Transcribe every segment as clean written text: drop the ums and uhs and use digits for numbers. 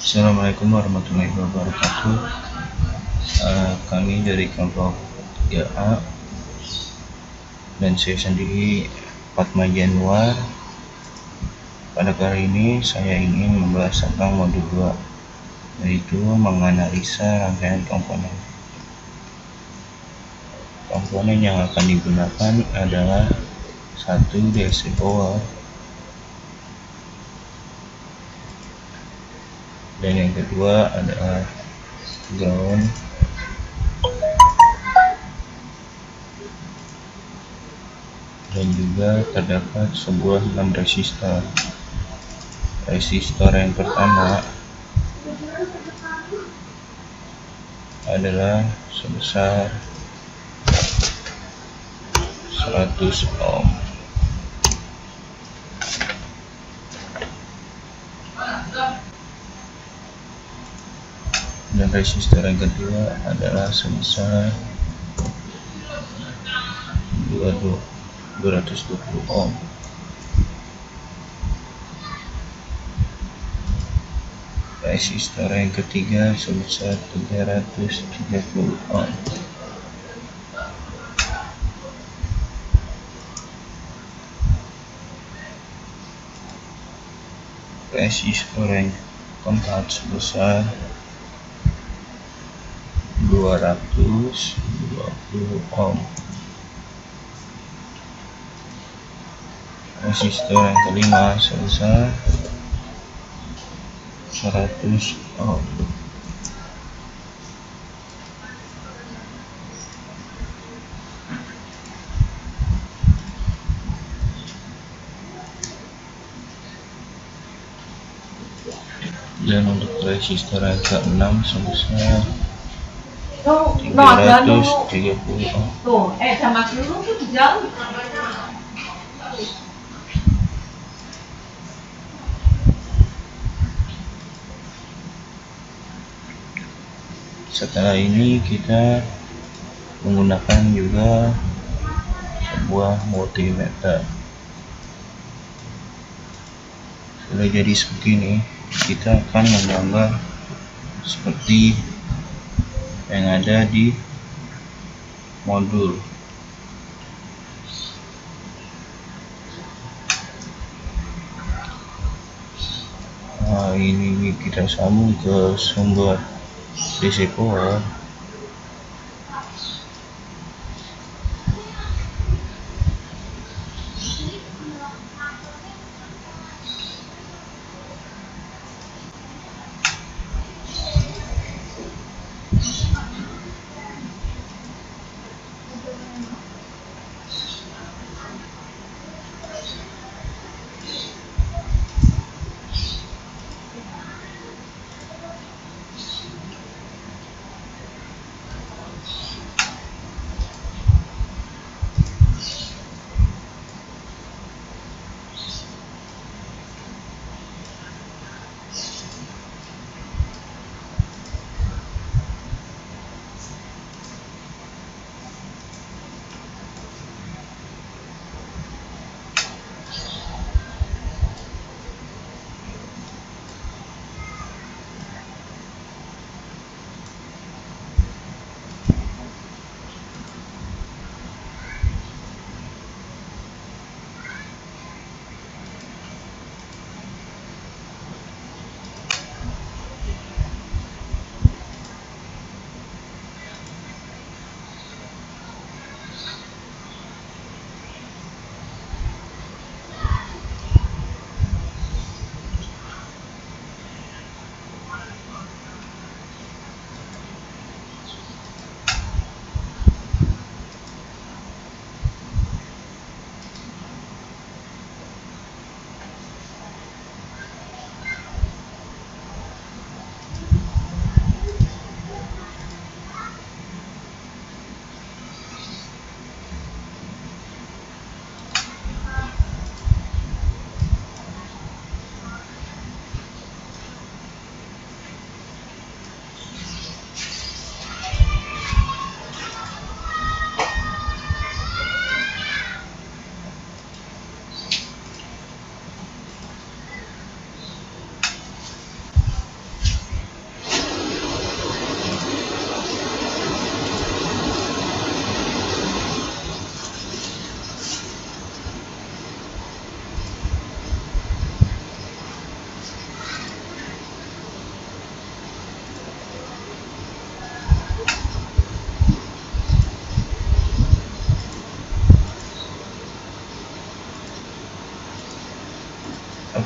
Assalamualaikum warahmatullahi wabarakatuh. Kami dari kelompok 3A dan saya sendiri Fatma Januar. Pada kali ini saya ingin membahas tentang modul 2, yaitu menganalisa rangkaian komponen. Komponen yang akan digunakan adalah 1. DC power, dan yang kedua adalah ground, dan juga terdapat sebuah 6 resistor. Resistor yang pertama adalah sebesar 100 ohm, dan resistor yang kedua adalah sebesar 220 ohm. Resistor yang ketiga sebesar 330 ohm. Resistor yang keempat sebesar 220 ohm. Resistor yang kelima sebesar 100 ohm. Dan untuk resistor yang ke-6 sebesar 330 ohm. Setelah ini kita menggunakan juga sebuah multimeter. Sudah jadi seperti ini, kita akan menggambar seperti yang ada di modul. Ini kita sambung ke sumber DC power.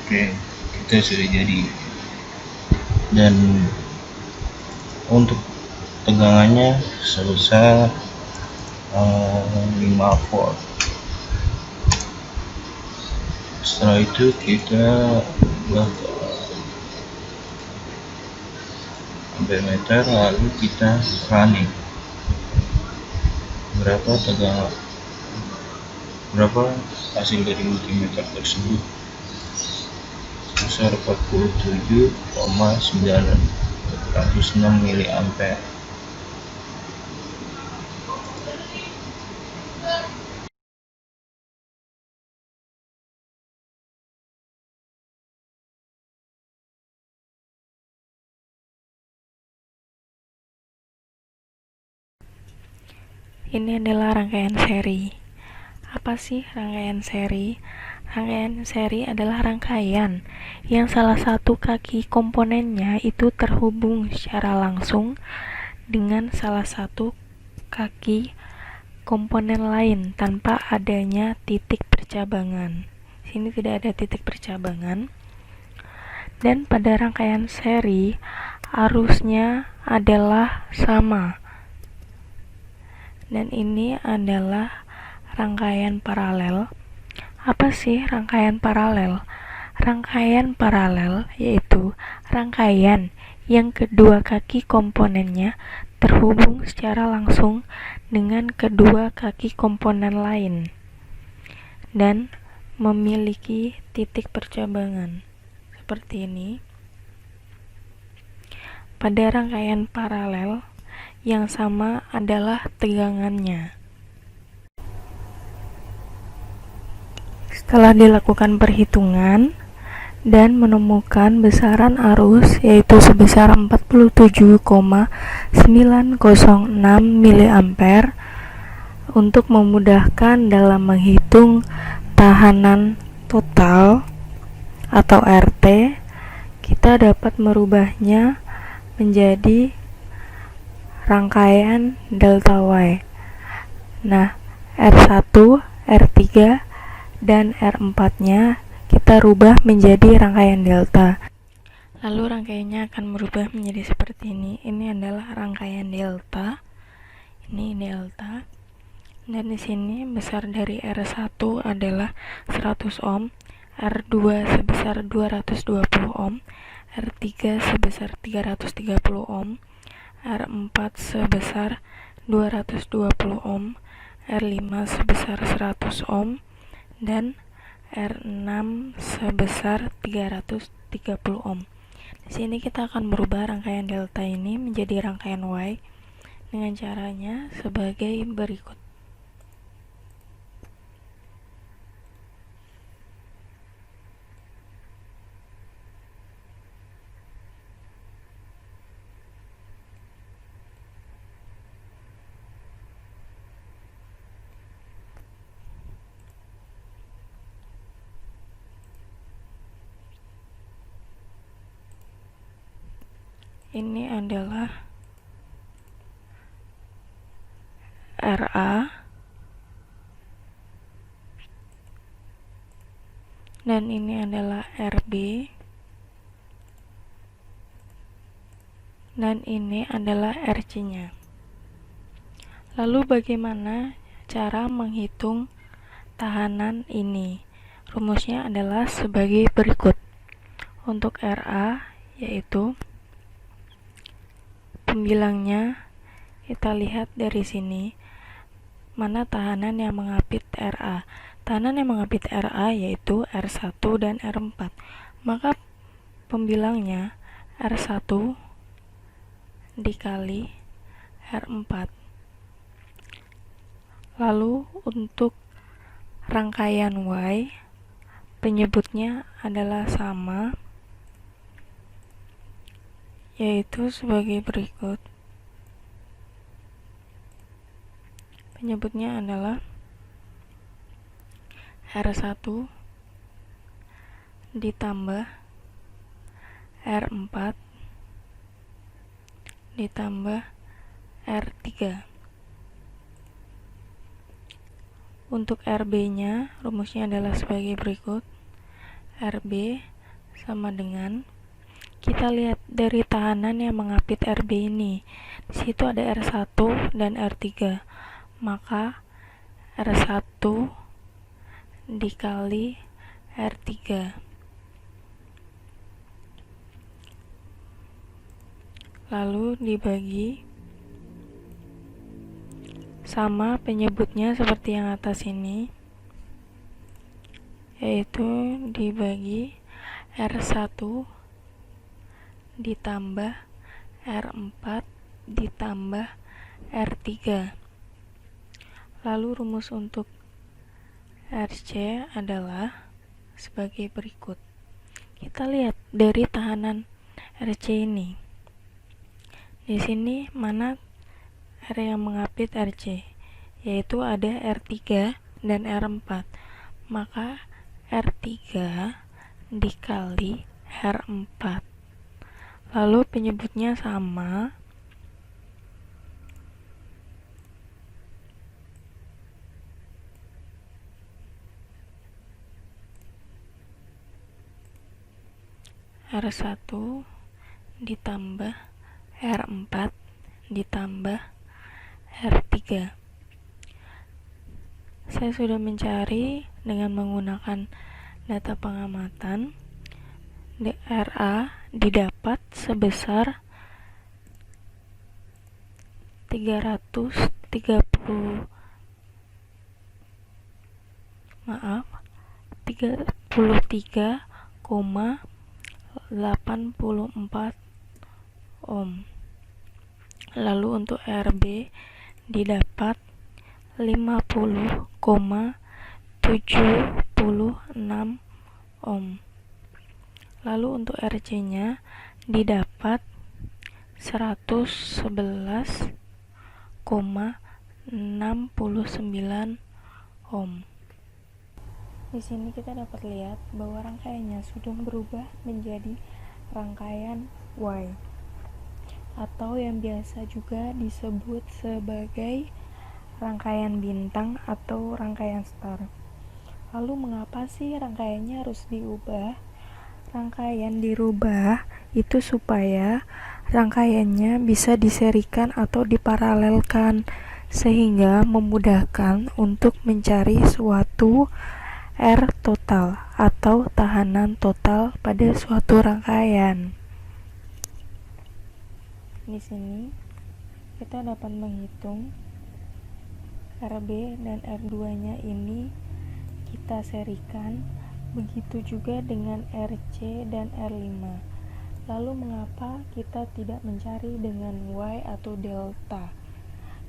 Oke, kita sudah jadi. Dan untuk tegangannya sebesar 5 volt. Setelah itu kita ubah ke ampermeter, lalu kita running berapa hasil dari multimeter tersebut, sebesar 47,906 mA. Ini adalah rangkaian seri. Apa sih rangkaian seri? Rangkaian seri adalah rangkaian yang salah satu kaki komponennya itu terhubung secara langsung dengan salah satu kaki komponen lain tanpa adanya titik percabangan. Sini tidak ada titik percabangan. Dan pada rangkaian seri, arusnya adalah sama. Dan ini adalah rangkaian paralel. Apa sih rangkaian paralel? Rangkaian paralel yaitu rangkaian yang kedua kaki komponennya terhubung secara langsung dengan kedua kaki komponen lain dan memiliki titik percabangan seperti ini. Pada rangkaian paralel yang sama adalah tegangannya. Setelah dilakukan perhitungan dan menemukan besaran arus yaitu sebesar 47,906 mA, untuk memudahkan dalam menghitung tahanan total atau RT, kita dapat merubahnya menjadi rangkaian delta Y. Nah, R1, R3, dan R4-nya kita rubah menjadi rangkaian delta. Lalu rangkaiannya akan berubah menjadi seperti ini. Ini adalah rangkaian delta. Ini delta. Dan di sini besar dari R1 adalah 100 ohm, R2 sebesar 220 ohm, R3 sebesar 330 ohm, R4 sebesar 220 ohm, R5 sebesar 100 ohm, dan R6 sebesar 330 ohm. Di sini kita akan merubah rangkaian delta ini menjadi rangkaian Y dengan caranya sebagai berikut. Ini adalah RA dan ini adalah RB dan ini adalah RC-nya. Lalu bagaimana cara menghitung tahanan ini? Rumusnya adalah sebagai berikut. Untuk RA yaitu pembilangnya, kita lihat dari sini mana tahanan yang mengapit RA. Tahanan yang mengapit RA yaitu R1 dan R4. Maka pembilangnya R1 dikali R4. Lalu untuk rangkaian Y, penyebutnya adalah sama, yaitu sebagai berikut. Penyebutnya adalah R1 ditambah R4 ditambah R3. Untuk RB-nya, rumusnya adalah sebagai berikut. RB sama dengan kita lihat dari tahanan yang mengapit RB ini. Di situ ada R1 dan R3. Maka R1 dikali R3 lalu dibagi sama penyebutnya seperti yang atas ini, yaitu dibagi R1 ditambah R4 ditambah R3. Lalu rumus untuk RC adalah sebagai berikut. Kita lihat dari tahanan RC ini. Di sini mana R yang mengapit RC, yaitu ada R3 dan R4. Maka R3 dikali R4. Lalu penyebutnya sama, R1 ditambah R4 ditambah R3. Saya sudah mencari dengan menggunakan data pengamatan. RA didapat sebesar 33,84 ohm. Lalu untuk RB didapat 50,76 ohm. Lalu untuk RC-nya didapat 111,69 ohm. Di sini kita dapat lihat bahwa rangkaiannya sudah berubah menjadi rangkaian Y, atau yang biasa juga disebut sebagai rangkaian bintang atau rangkaian star. Lalu mengapa sih rangkaiannya harus diubah? Rangkaian dirubah itu supaya rangkaiannya bisa diserikan atau diparalelkan, sehingga memudahkan untuk mencari suatu R total atau tahanan total pada suatu rangkaian. Di sini kita dapat menghitung RB dan R2-nya ini kita serikan. Begitu juga dengan RC dan R5. Lalu mengapa kita tidak mencari dengan Y atau delta?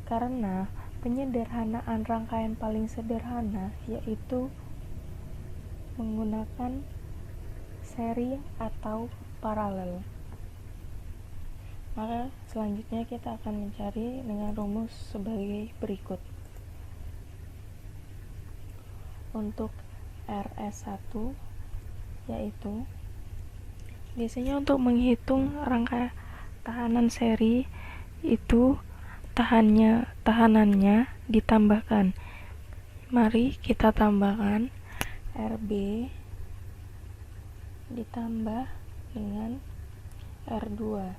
Karena penyederhanaan rangkaian paling sederhana yaitu menggunakan seri atau paralel. Maka selanjutnya kita akan mencari dengan rumus sebagai berikut. Untuk RS1 yaitu biasanya untuk menghitung rangka tahanan seri itu tahanannya ditambahkan. Mari kita tambahkan RB ditambah dengan R2.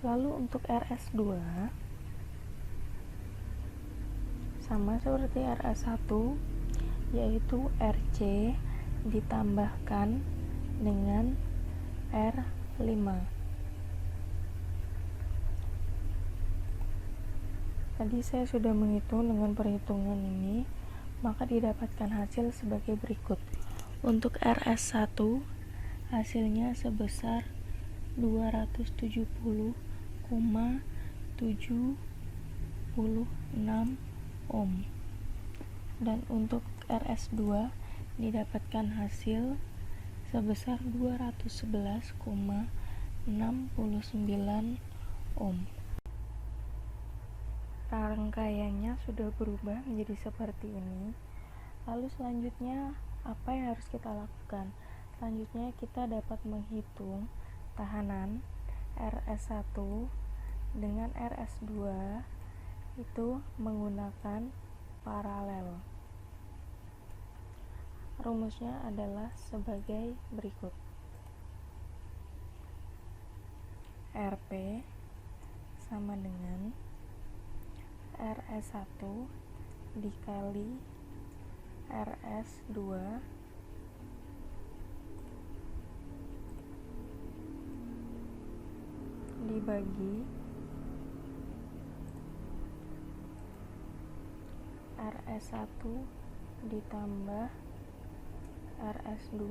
Lalu untuk RS2 sama seperti RS1, yaitu RC ditambahkan dengan R5. Tadi saya sudah menghitung dengan perhitungan ini, maka didapatkan hasil sebagai berikut. Untuk RS1 hasilnya sebesar 270,76 ohm. Dan untuk RS2 didapatkan hasil sebesar 211,69 ohm. Rangkaiannya sudah berubah menjadi seperti ini. Lalu selanjutnya apa yang harus kita lakukan? Selanjutnya kita dapat menghitung tahanan RS1 dengan RS2 itu menggunakan paralel. Rumusnya adalah sebagai berikut. RP sama dengan RS1 dikali RS2 dibagi RS1 ditambah RS2.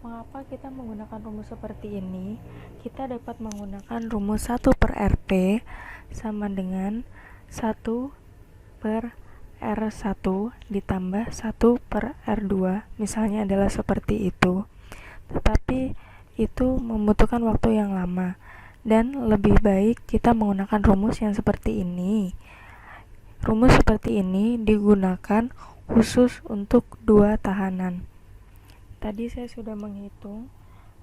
Mengapa kita menggunakan rumus seperti ini? Kita dapat menggunakan rumus 1 per RP sama dengan 1 per R1 ditambah 1 per R2, misalnya adalah seperti itu. Tetapi itu membutuhkan waktu yang lama, dan lebih baik kita menggunakan rumus yang seperti ini. Rumus seperti ini digunakan khusus untuk 2 tahanan. Tadi saya sudah menghitung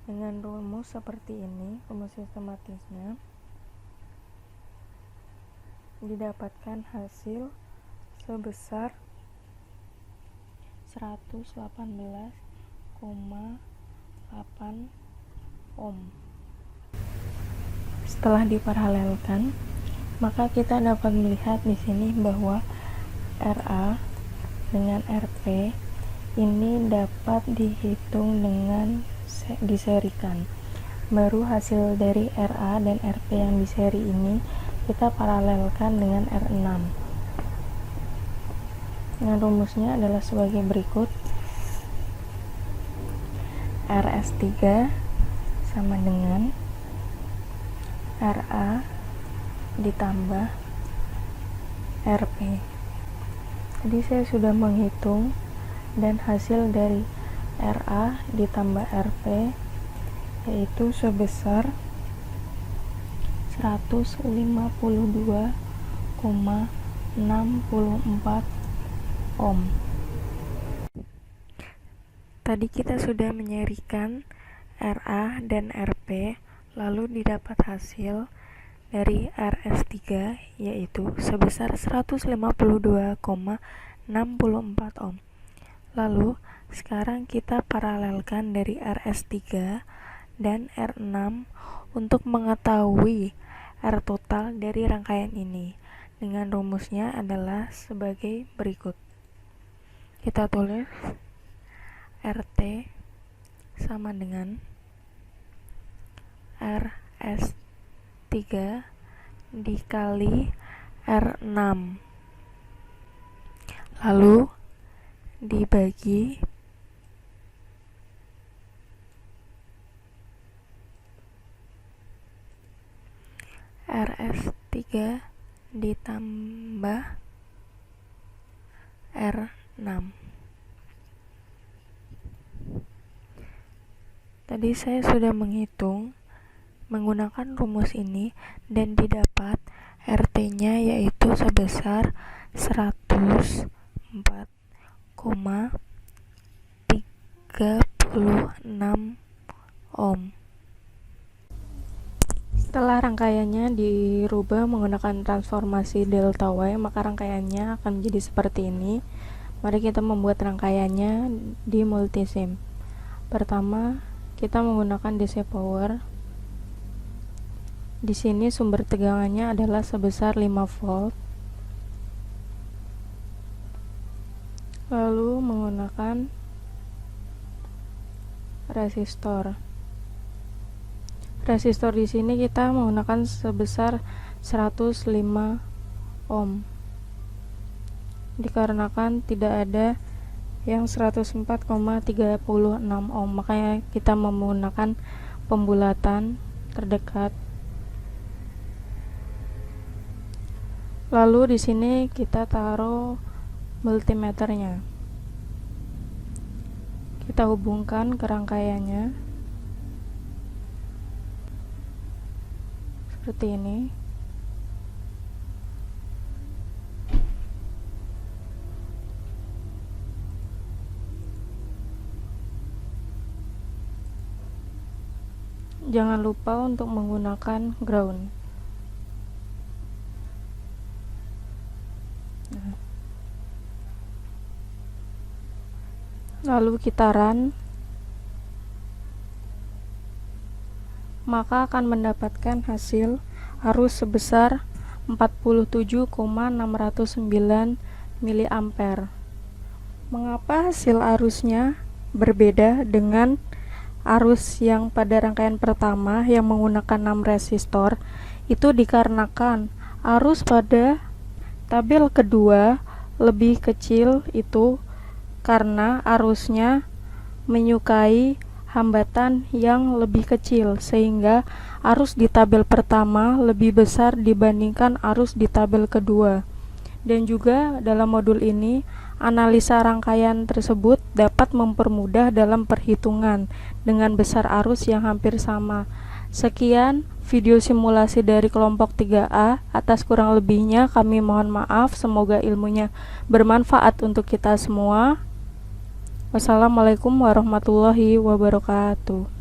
dengan rumus seperti ini, rumus sistematisnya. Didapatkan hasil sebesar 118,8 ohm. Setelah diparalelkan, maka kita dapat melihat di sini bahwa RA dengan RP ini dapat dihitung dengan diserikan. Baru hasil dari RA dan RP yang diseri ini kita paralelkan dengan R6. Nah, rumusnya adalah sebagai berikut. RS3 sama dengan RA ditambah RP. Jadi saya sudah menghitung, dan hasil dari RA ditambah RP yaitu sebesar 152,64 ohm. Tadi kita sudah menyerikan RA dan RP, lalu didapat hasil dari RS3 yaitu sebesar 152,64 ohm. Lalu sekarang kita paralelkan dari RS3 dan R6 untuk mengetahui R total dari rangkaian ini. Dengan rumusnya adalah sebagai berikut. Kita tulis RT sama dengan RS3 dikali R6, lalu dibagi RS3 ditambah R6. Tadi saya sudah menghitung menggunakan rumus ini, dan didapat RT-nya yaitu sebesar 104,36 ohm. Setelah rangkaiannya dirubah menggunakan transformasi delta Y, maka rangkaiannya akan menjadi seperti ini. Mari kita membuat rangkaiannya di multisim. Pertama, kita menggunakan DC power. Di sini sumber tegangannya adalah sebesar 5 volt. Lalu menggunakan resistor. Resistor di sini kita menggunakan sebesar 105 ohm. Dikarenakan tidak ada yang 104,36 ohm, makanya kita menggunakan pembulatan terdekat. Lalu di sini kita taruh multimeternya. Kita hubungkan ke rangkaiannya seperti ini. Jangan lupa untuk menggunakan ground. lalu kita run, maka akan mendapatkan hasil arus sebesar 47,609 mA. Mengapa hasil arusnya berbeda dengan arus yang pada rangkaian pertama yang menggunakan 6 resistor? Itu dikarenakan arus pada tabel kedua lebih kecil, itu karena arusnya menyukai hambatan yang lebih kecil, sehingga arus di tabel pertama lebih besar dibandingkan arus di tabel kedua. Dan juga dalam modul ini, analisa rangkaian tersebut dapat mempermudah dalam perhitungan dengan besar arus yang hampir sama. Sekian video simulasi dari kelompok 3A. Atas kurang lebihnya kami mohon maaf. Semoga ilmunya bermanfaat untuk kita semua. Wassalamualaikum warahmatullahi wabarakatuh.